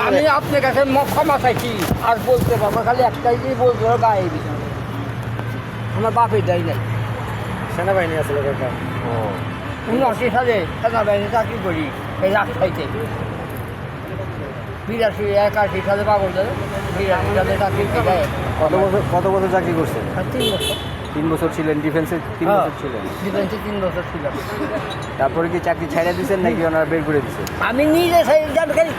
আমি আপনার কাছে ক্ষমা চাইছি আর বলতে পারবো খালি একটাই দিয়ে বলতে হবে গায়ে দিতে আমার বাপের দায় নাই। সেনাবাহিনী আসলে দরকার। 79 সালে সেনাবাহিনী চাকরি করি এই রাজশাহীতে। 82 81 সালে পাগল যাবে 82 সালে চাকরি করে। কত বছর চাকরি করছেন? 3 বছর। 3 বছর ছিলেন ডিফেন্সে? 3 বছর ছিলেন ডিফেন্সে 3 বছর ছিলাম। তারপরে কি চাকরি ছাইড়া দিয়েছেন নাকি ওনারা বের করে দিচ্ছেন? আমি নিজে যাবে খালি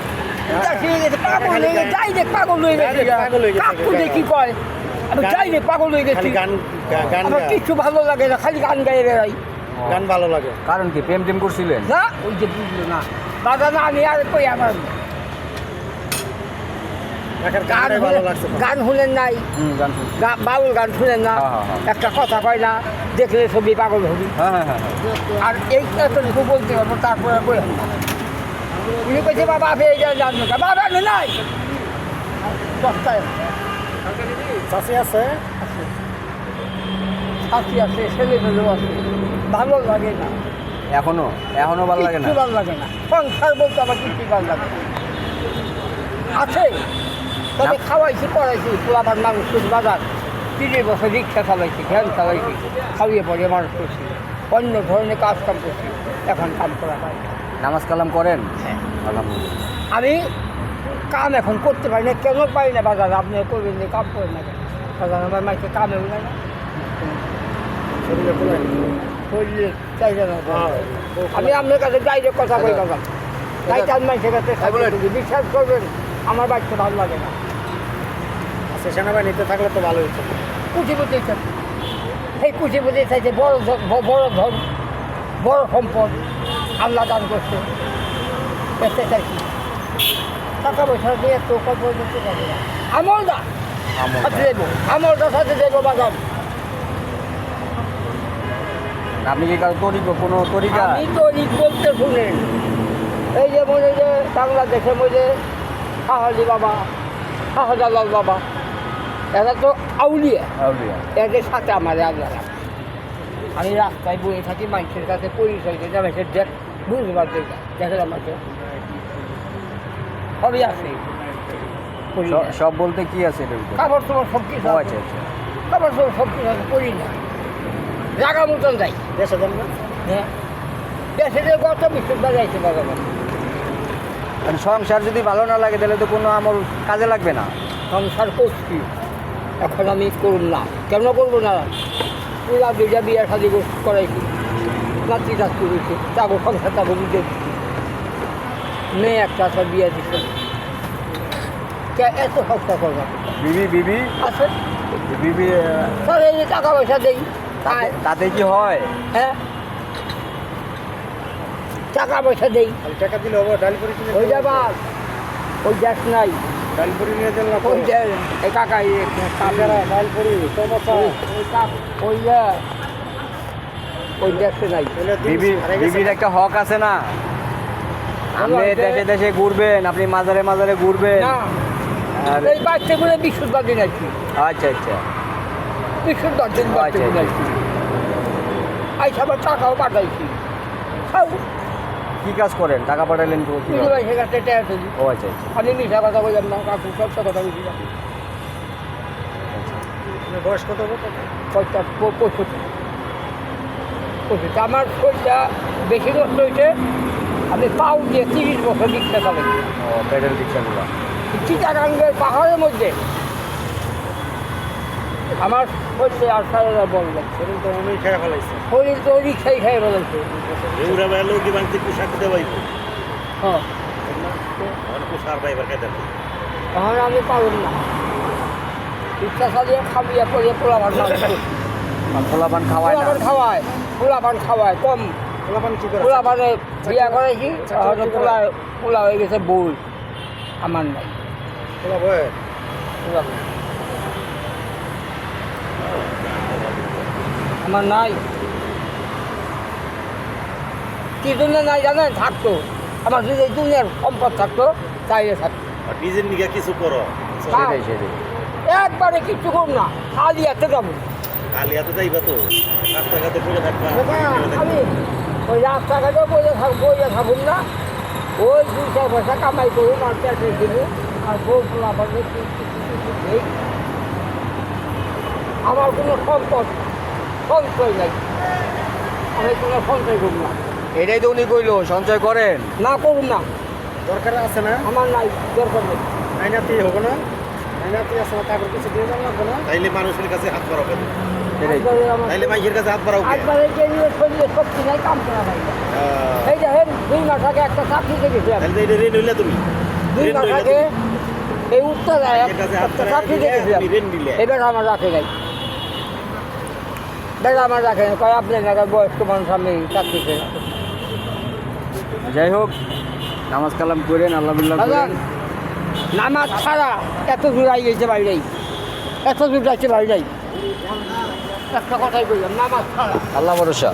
পাগল হয়ে গেছে যাই দেখ পাগল হয়ে গেছে কাকু কি কয় আমি যাই দেখ পাগল হয়ে গেছি। আমার কিচ্ছু ভালো লাগে না খালি গান গায়ে বেড়াই। গান ভালো লাগে কারণ কি প্রেম টেম করছিলেন? না ওই যে বুঝলো না দাদা না আমি আর কই আমার গান শুনেন নাই? বাউল গান শুনেন না? একটা কথা কয় না দেখলে ছবি পাগল হবি। আর এই এতটুকু বলতে পারবো তারপরে কই উনি কইছে বাবা আপনি এই জানবো না বাবা নাই 10টায় চাষি আছে চাষি আছে ছেলে মেয়েও আছে ভালো লাগে না এখনো ভালো লাগে না? কিচ্ছু ভালো লাগে না সংসার বলতে আমার কিচ্ছু ভালো লাগে না। আছে তবে খাওয়াইছি পড়াইছি পোলাপান মানুষ করছি বাজার 30 বছর রিক্সা চালাইছি ভ্যান চালাইছি খাওয়িয়ে পড়ে মানুষ করছি অন্য ধরনের কাজ কাম করছি এখন কাম করা হয়। নামাজ কালাম করেন? হ্যাঁ আলহামদুলিল্লাহ। আমি কাম এখন করতে পারি না কেন পারি না বাজার আপনি করবেন না কাম করেন না কেন বাজার আমার মাইকে কামে উঠে না শরীরে চাইছে না। আমি আপনার কাছে ডাইরেক্ট কথা বলি কথা তাইটার মানুষের কাছে বিশ্বাস করবেন আমার বাড়িতে ভালো লাগে না। আচ্ছা সেনাবাহিনীতে থাকলে তো ভালো হতো। কুচিপুতি চাইছে সেই কুচিপুতি চাইছে বড় ধন বড় সম্পদ আল্লাহ দান করছে পেতে চাইছি টাকা পয়সা দিয়ে তো কত করতে পারবে না। আমলদা সাথে দেবো আমলদার সাথে দেবো বাজার। আপনি কি কোনো তরিকা? আমি তরিক বলতে শুনেন এই যে মনে যে বাংলাদেশের মধ্যে শাহলি বাবা শাহজালাল বাবা এরা তো আউলিয়া এদের সাথে আমার আল্লাহ। আমি রাস্তায় বয়ে থাকি মানুষের কাছে পরিচয় দিতে আমাকে দেখ বুঝবার দেখে আমাকে সবই আছে। সব বলতে কি আছে? কাপড় তোমার সব কিছু কাপড় তোমার সব কিছু আছে করি না জায়গা মতন যাই দেশে দেন না? হ্যাঁ দেশে যে গত বিশ্ববার যাইছে বাবা সংসার যদি ভালো না লাগে তাহলে তো কোনো আমল কাজে লাগবে না। সংসার করছি এখন আমি করুন না কেন করবো না পুরা দুইটা বিয়ে শাদি করাইছি নাতি টাতি হয়েছে তাকে সংসার তাকে বুঝে দিচ্ছি মেয়ে একটা আছে বিয়ে দিচ্ছে এত সংসার করবো বিবি আছে বিবি তাহলে এই যে টাকা পয়সা দেই তাতে কি হয়? হ্যাঁ টাকা পয়সা দেই টাকা দিলে হবে ডাল করে ওই যাবা ওই গ্যাস নাই ডাল করে নিয়ে দেন না ওই এই কাকা ডাল করে সমস্যা ওই গ্যাসে নাই বিবির একটা হক আছে না? আপনি দেশে দেশে ঘুরবেন আপনি মাজারে মাজারে ঘুরবেন এই বাচ্চাগুলো বিশুদ্ধবাদী নাকি? আচ্ছা বিশুদ্ধবাদী নাকি আই সবার টাকাও পাঠাইছি কি কাজ করেন? টাকা পাঠালেন তো? ও আচ্ছা আমি মিশা কথা বললাম না কাকু সত্য কথা বলছি বয়স কত হবে? 65 আমার শরীরটা বেশি নষ্ট হয়েছে আমি পাও দিয়ে 30 বছর রিক্সা চালাইছি। পেডেল রিক্সাগুলো চিটাগাঙ্গের পাহাড়ের মধ্যে আমার শরীরে আর সারা বল লাগছে শরীর তো অনেক খেয়ে ফেলাইছে। শরীর তো রিক্সাই খেয়ে ফেলাইছে। হ্যাঁ তখন আমি পারলাম না রিক্সা চালিয়ে খাবিয়া করে পোলাপান খাওয়ায় কম পোলাপানে বিয়া করেছি হয়তো পোলা হয়ে গেছে বই আমার নাই আমার নাই কি জন্য নাই জানেন থাকতো আমার যদি এই দুনিয়ার সম্পদ থাকতো চাইলে থাকতো নিজের নিকে কিছু করো একবারে কিছু করুন না খালি এতে যাবো কালিয়াতে যাইবা তো রাস্তাঘাটে পড়ে থাকবা। আমি ওই রাস্তাঘাটে বইয়ে থাকুন না ওই 2 পয়সা কামাই করে আর পেটে দেবো আর বউ পোলা বাজে নেই। আমার কোনো সম্পদ সঞ্চয় নাই, আমি কোনো সঞ্চয় করব না। এটাই তো উনি কইলো সঞ্চয় করেন। না করুন না, দরকার আছে না? আমার নাই, দরকার নেই। আইনাতি হবে না? আইনাতি আছে না, তারপর কিছু দিয়ে যান লাগবে না? তাইলে মানুষের কাছে হাত বাড়াবে। এটাই। তাইলে মানুষের কাছে হাত বাড়াবে। একবারে গেলে শরীরে শক্তি নাই, কাম করা নাই। এই দেখেন 2 মাস আগে একটা চাকরি দেখেছিলাম, তাহলে এটা ঋণ হইলে তুমি 2 মাস আগে এই উত্তরায় এর কাছে হাত একটা বাড়ায় চাকরি দিলে দেখেছিলাম। তুমি ঋণ নিলে। এবার আমার রাখে নাই, বেলা আমার রাখে নাই, কয় আপনি না বয়স্ক মানুষ, আমি চাকরি করি। যাই হোক, নামাজ কালাম করেন, আল্লাহ বিল্লাহ করেন। নামাজ ছাড়া এত দূর আই গেছে বাইরেই, এত দূর যাচ্ছে বাইরেই। একটা কথাই বললাম, নামাজ ছাড়া। আল্লাহ ভরসা।